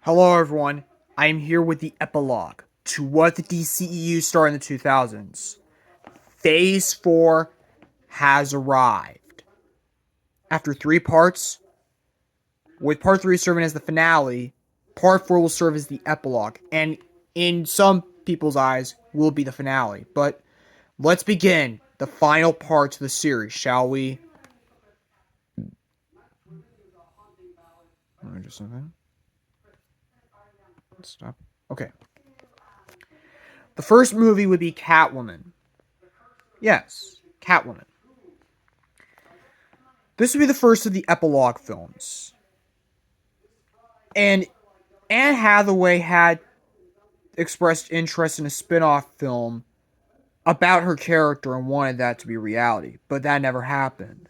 Hello everyone, I am here with the epilogue to what the DCEU started in the 2000s. Phase 4 has arrived. After 3 parts, with part 3 serving as the finale, part 4 will serve as the epilogue, and in some people's eyes, will be the finale. But let's begin the final part of the series, shall we? Let me do something. Let's stop. Okay. The first movie would be Catwoman. Yes, Catwoman. This would be the first of the epilogue films. And Anne Hathaway had expressed interest in a spin-off film about her character and wanted that to be reality, but that never happened.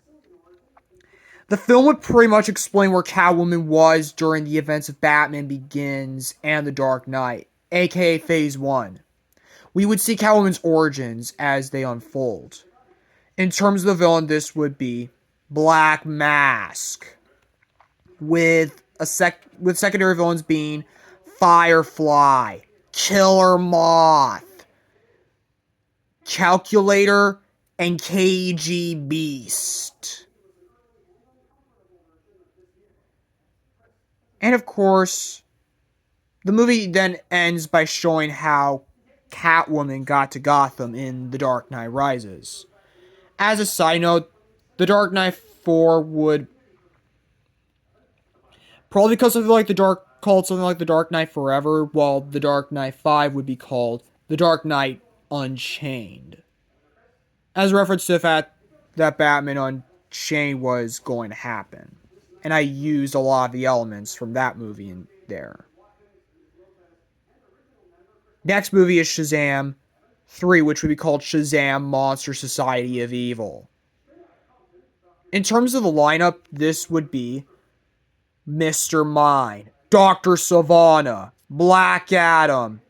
The film would pretty much explain where Catwoman was during the events of Batman Begins and The Dark Knight, aka Phase 1. We would see Catwoman's origins as they unfold. In terms of the villain, this would be Black Mask, with secondary villains being Firefly, Killer Moth, Calculator, and KG Beast. And of course, the movie then ends by showing how Catwoman got to Gotham in The Dark Knight Rises. As a side note, The Dark Knight 4 would probably because of called something like The Dark Knight Forever, while The Dark Knight 5 would be called The Dark Knight Unchained. As a reference to the fact that Batman Unchained was going to happen. And I used a lot of the elements from that movie in there. Next movie is Shazam 3, which would be called Shazam Monster Society of Evil. In terms of the lineup, this would be Mr. Mind, Dr. Savannah, Black Adam,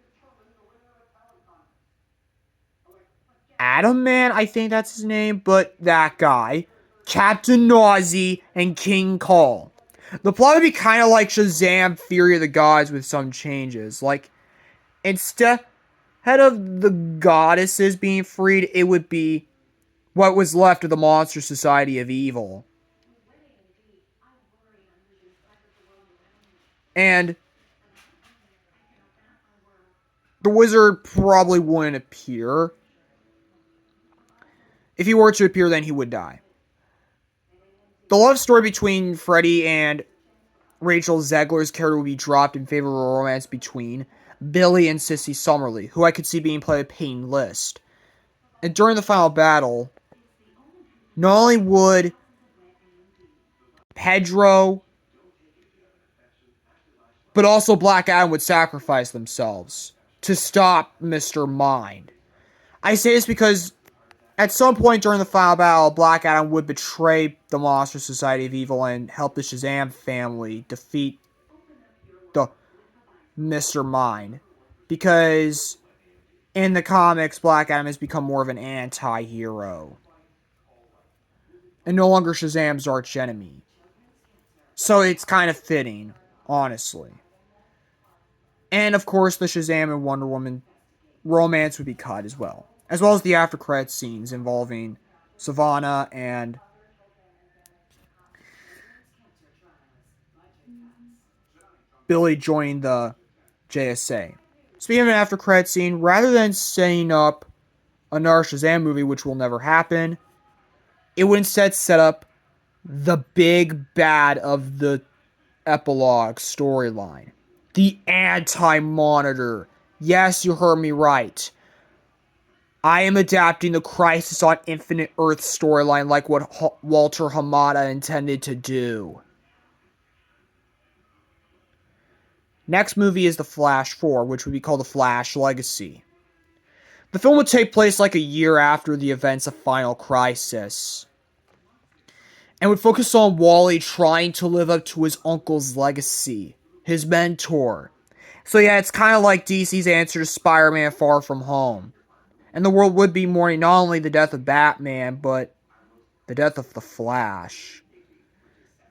Adam Man, I think that's his name, but that guy, Captain Nausea, and King Kong. The plot would be kind of like Shazam Fury of the Gods with some changes. Like, instead of the goddesses being freed, it would be what was left of the Monster Society of Evil. And the wizard probably wouldn't appear. If he were to appear, then he would die. The love story between Freddy and Rachel Zegler's character would be dropped in favor of a romance between Billy and Sissy Summerly, who I could see being played by Peyton List. And during the final battle, not only would Pedro, but also Black Adam would sacrifice themselves to stop Mr. Mind. I say this because at some point during the final battle, Black Adam would betray the Monster Society of Evil and help the Shazam family defeat the Mr. Mind. Because in the comics, Black Adam has become more of an anti-hero. And no longer Shazam's arch enemy. So it's kind of fitting, honestly. And of course, the Shazam and Wonder Woman romance would be cut as well as the after credits scenes involving Savannah and Billy joining the JSA. Speaking of an after credits scene, rather than setting up another Shazam movie, which will never happen, it would instead set up the big bad of the epilogue storyline. The Anti-Monitor. Yes, you heard me right. I am adapting the Crisis on Infinite Earth storyline like what Walter Hamada intended to do. Next movie is The Flash 4, which would be called The Flash Legacy. The film would take place like a year after the events of Final Crisis, and would focus on Wally trying to live up to his uncle's legacy, his mentor. So yeah, it's kind of like DC's answer to Spider-Man Far From Home. And the world would be mourning not only the death of Batman, but the death of the Flash.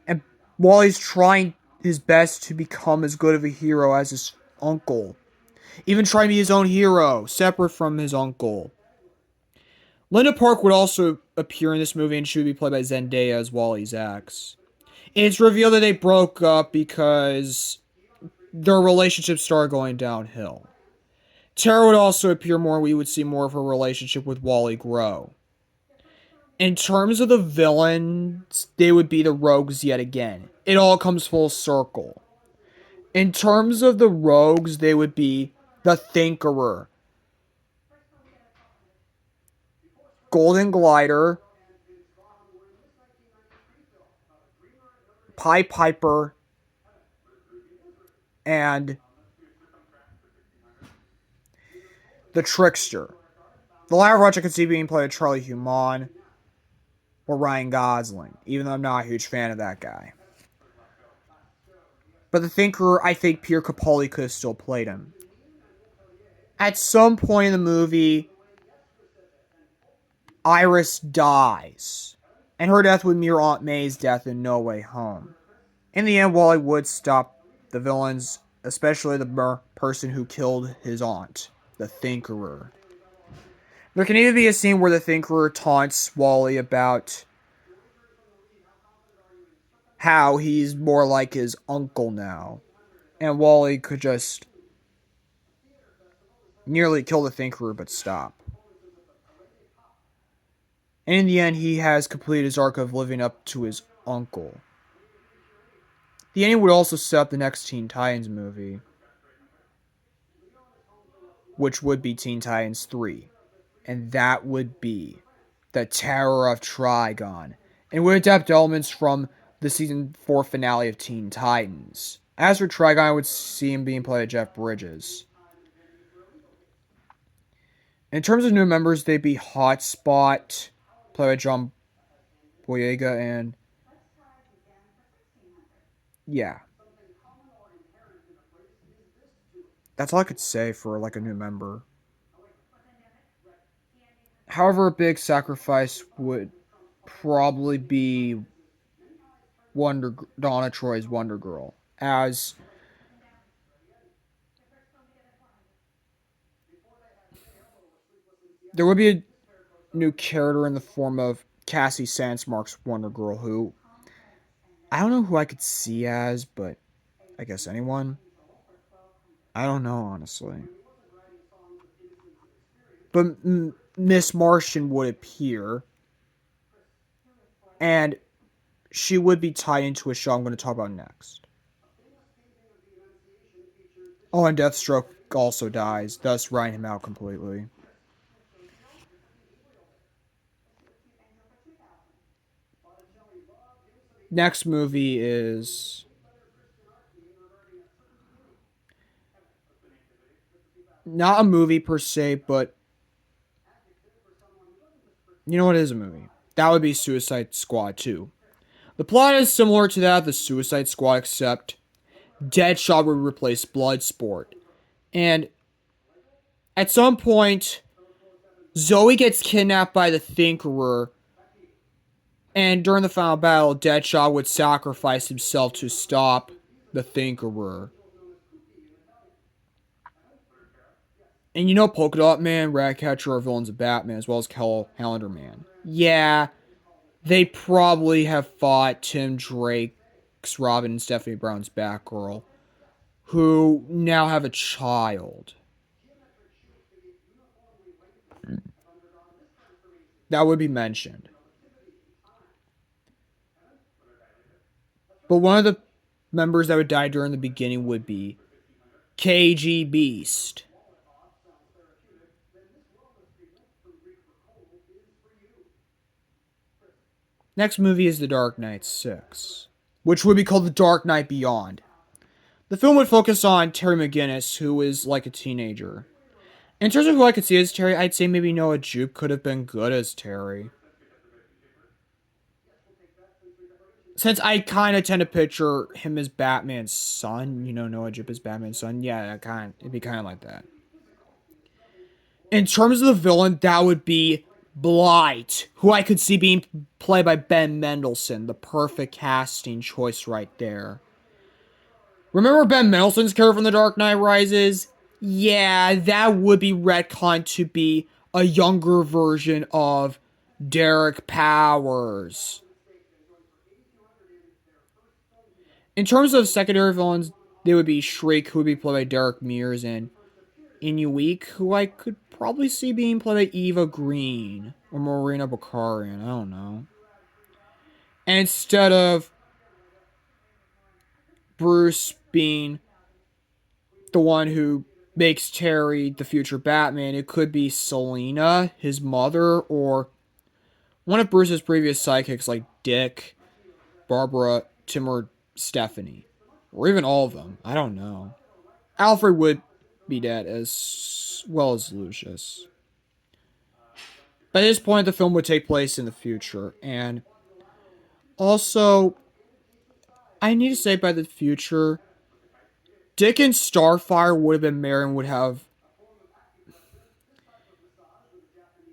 And Wally's trying his best to become as good of a hero as his uncle. Even trying to be his own hero, separate from his uncle. Linda Park would also appear in this movie, and she would be played by Zendaya as Wally's ex. It's revealed that they broke up because their relationship started going downhill. Tara would also appear more, and we would see more of her relationship with Wally grow. In terms of the villains, they would be the rogues yet again. It all comes full circle. In terms of the rogues, they would be the Thinkerer, Golden Glider, Pied Piper, and the Trickster. The latter of which I could see being played by Charlie Hunnam or Ryan Gosling, even though I'm not a huge fan of that guy. But the Thinker, I think Pierre Capaldi could have still played him. At some point in the movie, Iris dies, and her death would mirror Aunt May's death in No Way Home. In the end, Wally would stop the villains, especially the person who killed his aunt, the Thinkerer. There can even be a scene where the Thinkerer taunts Wally about how he's more like his uncle now, and Wally could just nearly kill the Thinkerer but stop. And in the end, he has completed his arc of living up to his uncle. The ending would also set up the next Teen Titans movie, which would be Teen Titans 3. And that would be the Terror of Trigon, and would adapt elements from the season 4 finale of Teen Titans. As for Trigon, I would see him being played by Jeff Bridges. In terms of new members, they'd be Hotspot, played by John Boyega, and yeah. That's all I could say for like a new member. However, a big sacrifice would probably be Donna Troy's Wonder Girl, as there would be a new character in the form of Cassie Sandsmark's Wonder Girl, who I don't know who I could see as, but I guess anyone. I don't know, honestly. But Miss Martian would appear, and she would be tied into a show I'm going to talk about next. Oh, and Deathstroke also dies, thus writing him out completely. Next movie is not a movie per se, but you know what is a movie? That would be Suicide Squad 2. The plot is similar to that of the Suicide Squad, except Deadshot would replace Bloodsport. And at some point, Zoe gets kidnapped by the Thinkerer, and during the final battle, Deadshot would sacrifice himself to stop the Thinkerer. And you know Polka Dot Man, Ratcatcher are villains of Batman, as well as Calendar Man. Yeah, they probably have fought Tim Drake's Robin and Stephanie Brown's Batgirl, who now have a child. That would be mentioned. But one of the members that would die during the beginning would be KG Beast. Next movie is The Dark Knight 6, which would be called The Dark Knight Beyond. The film would focus on Terry McGinnis, who is like a teenager. In terms of who I could see as Terry, I'd say maybe Noah Jupe could have been good as Terry. Since I kind of tend to picture him as Batman's son, you know, Noah Jupe as Batman's son, yeah, it'd be kind of like that. In terms of the villain, that would be Blight, who I could see being played by Ben Mendelsohn, the perfect casting choice right there. Remember Ben Mendelsohn's character from The Dark Knight Rises? Yeah, that would be retconned to be a younger version of Derek Powers. In terms of secondary villains, they would be Shriek, who would be played by Derek Mears, and Inuik, who I could probably see being played by Eva Green or Marina Bakarian. I don't know. And instead of Bruce being the one who makes Terry the future Batman, it could be Selena, his mother, or one of Bruce's previous sidekicks like Dick, Barbara, Tim, or Stephanie. Or even all of them. I don't know. Alfred would be dead as well as Lucius. By this point, the film would take place in the future. And also, I need to say by the future, Dick and Starfire would have been married and would have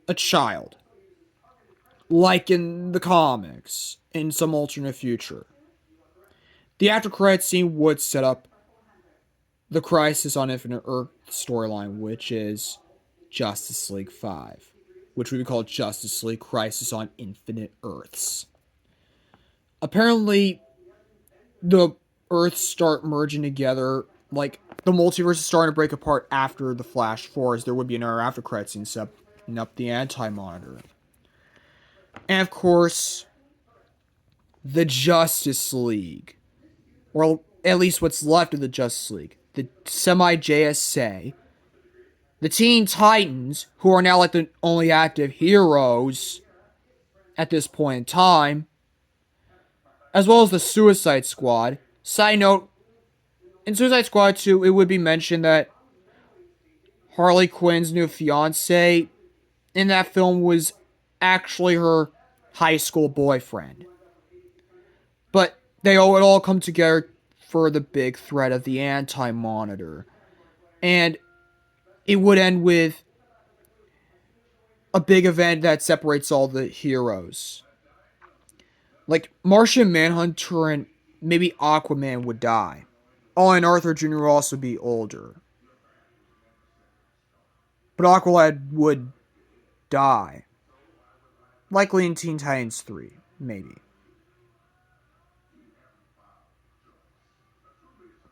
a child. Like in the comics, in some alternate future. The after credits scene would set up the Crisis on Infinite Earth storyline, which is Justice League 5, which would be called Justice League Crisis on Infinite Earths. Apparently, the Earths start merging together, like the multiverse is starting to break apart after the Flash 4, as there would be another after credits scene setting up the Anti-Monitor. And of course, the Justice League, or at least what's left of the Justice League, the semi-JSA, the Teen Titans, who are now like the only active heroes at this point in time, as well as the Suicide Squad. Side note, in Suicide Squad 2, it would be mentioned that Harley Quinn's new fiance in that film was actually her high school boyfriend. But they would all come together for the big threat of the Anti-Monitor. And it would end with a big event that separates all the heroes. Like, Martian Manhunter and maybe Aquaman would die. Oh, and Arthur Jr. will also be older. But Aqualad would die. Likely in Teen Titans 3, maybe.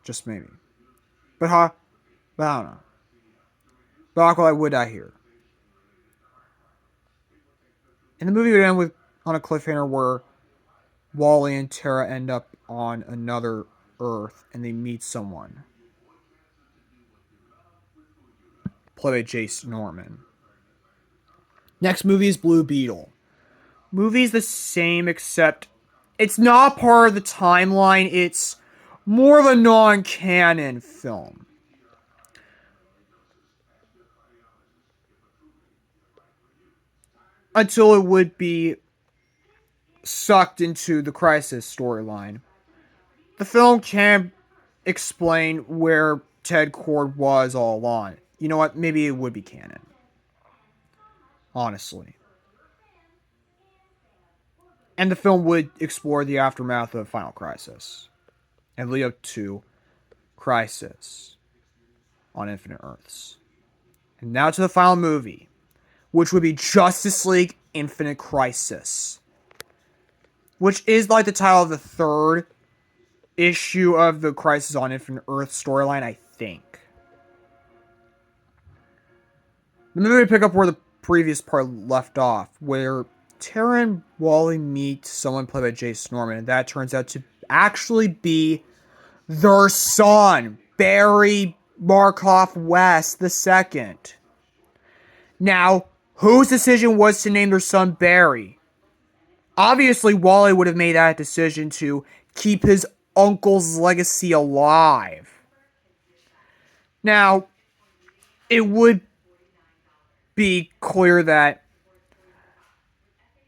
Just maybe. But I don't know. But Aqualad would die here. And the movie would end with on a cliffhanger where Wally and Tara end up on another Earth and they meet someone. Played by Jace Norman. Next movie is Blue Beetle. Movie's the same except it's not part of the timeline. It's more of a non-canon film. Until it would be sucked into the Crisis storyline. The film can't explain where Ted Kord was all along. You know what? Maybe it would be canon. Honestly. And the film would explore the aftermath of Final Crisis. And lead up to Crisis on Infinite Earths. And now to the final movie, which would be Justice League Infinite Crisis. Which is like the title of the third issue of the Crisis on Infinite Earth storyline, I think. The movie would pick up where the previous part left off, where Tara and Wally meet someone played by Jace Norman, and that turns out to actually be their son, Barry Markov West II. Now, whose decision was to name their son Barry? Obviously, Wally would have made that decision to keep his uncle's legacy alive. Now, it would be clear that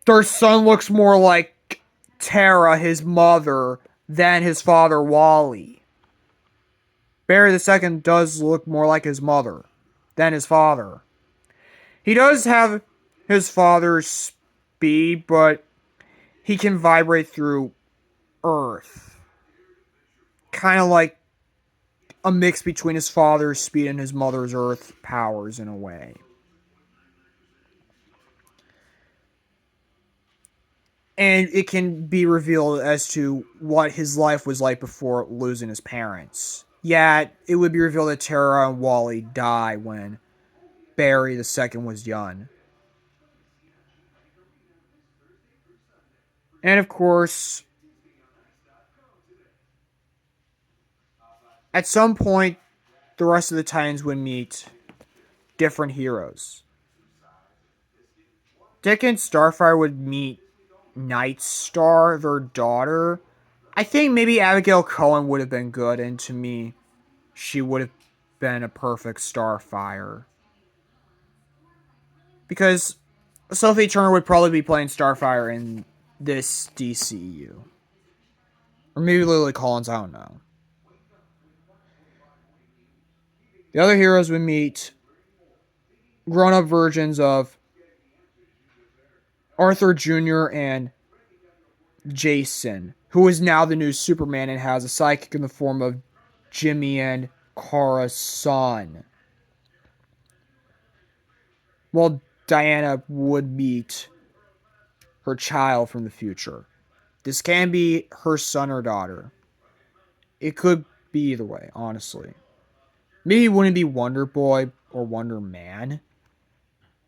their son looks more like Tara, his mother, than his father, Wally. Barry II does look more like his mother than his father. He does have his father's speed, but he can vibrate through Earth. Kind of like a mix between his father's speed and his mother's earth powers in a way. And it can be revealed as to what his life was like before losing his parents. Yet, it would be revealed that Tara and Wally die when Barry II was young. And of course, at some point, the rest of the Titans would meet different heroes. Dick and Starfire would meet Nightstar, their daughter. I think maybe Abigail Cohen would have been good, and to me, she would have been a perfect Starfire. Because Sophie Turner would probably be playing Starfire in this DCEU. Or maybe Lily Collins, I don't know. The other heroes would meet grown-up versions of Arthur Jr. and Jason, who is now the new Superman and has a sidekick in the form of Jimmy and Kara's son. Well, Diana would meet her child from the future. This can be her son or daughter. It could be either way, honestly. Maybe it wouldn't be Wonder Boy or Wonder Man,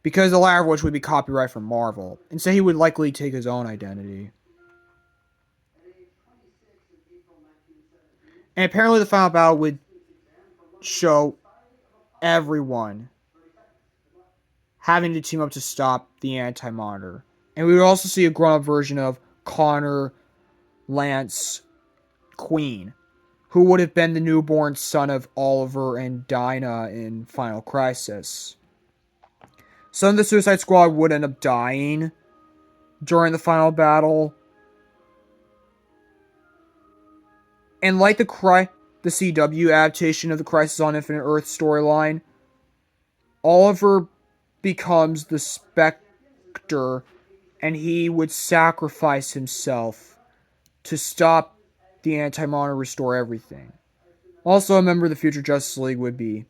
because the latter of which would be copyright from Marvel. Instead, he would likely take his own identity. And apparently the final battle would show everyone having to team up to stop the Anti-Monitor. And we would also see a grown-up version of Connor, Lance, Queen, who would have been the newborn son of Oliver and Dinah in Final Crisis. Some of the Suicide Squad would end up dying during the final battle. And like the CW adaptation of the Crisis on Infinite Earth storyline, Oliver becomes the Spectre, and he would sacrifice himself to stop the Anti-Monitor, restore everything. Also, a member of the future Justice League would be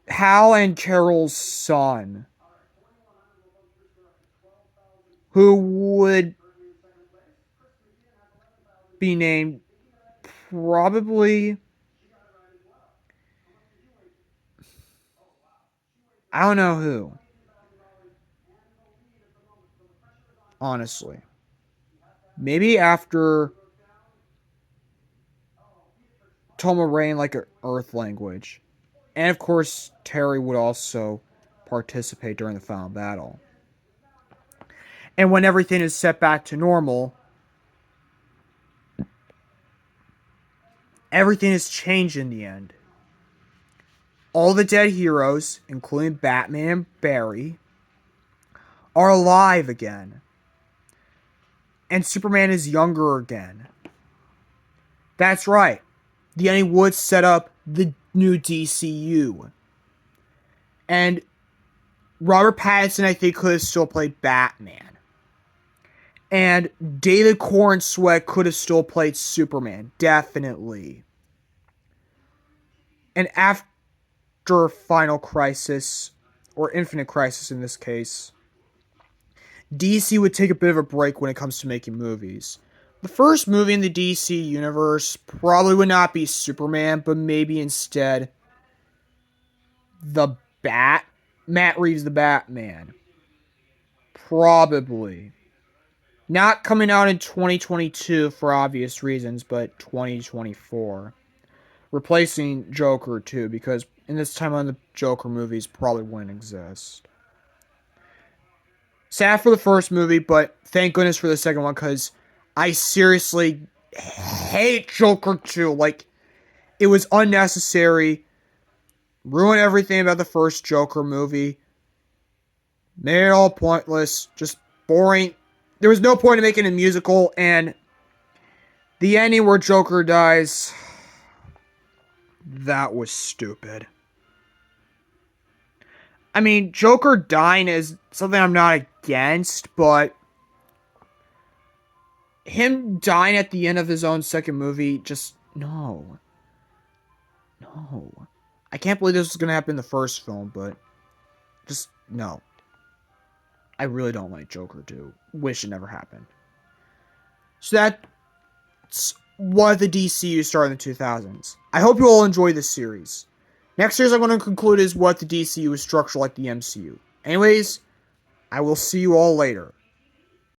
Hal and Carol's son, who would be named probably, I don't know who, honestly. Maybe after Toma Rain, like an Earth language. And of course, Terry would also participate during the final battle. And when everything is set back to normal, everything has changed in the end. All the dead heroes, including Batman and Barry, are alive again. And Superman is younger again. That's right. The ending would set up the new DCU. And Robert Pattinson, I think, could have still played Batman. And David Corenswet could have still played Superman. Definitely. And after Final Crisis, or Infinite Crisis in this case, DC would take a bit of a break when it comes to making movies. The first movie in the DC universe probably would not be Superman, but maybe instead Matt Reeves' the Batman. Probably. Not coming out in 2022 for obvious reasons, but 2024. Replacing Joker too, because in this time on the Joker movies probably wouldn't exist. Sad for the first movie, but thank goodness for the second one, because I seriously hate Joker 2. Like, it was unnecessary. Ruined everything about the first Joker movie. Made it all pointless. Just boring. There was no point in making a musical, and the ending where Joker dies, that was stupid. I mean, Joker dying is something I'm not against, but him dying at the end of his own second movie, just no. No. I can't believe this was going to happen in the first film, but just no. I really don't like Joker 2. Wish it never happened. So that's what the DCU started in the 2000s. I hope you all enjoy this series. Next series I'm going to conclude is what the DCU is structured like the MCU. Anyways, I will see you all later.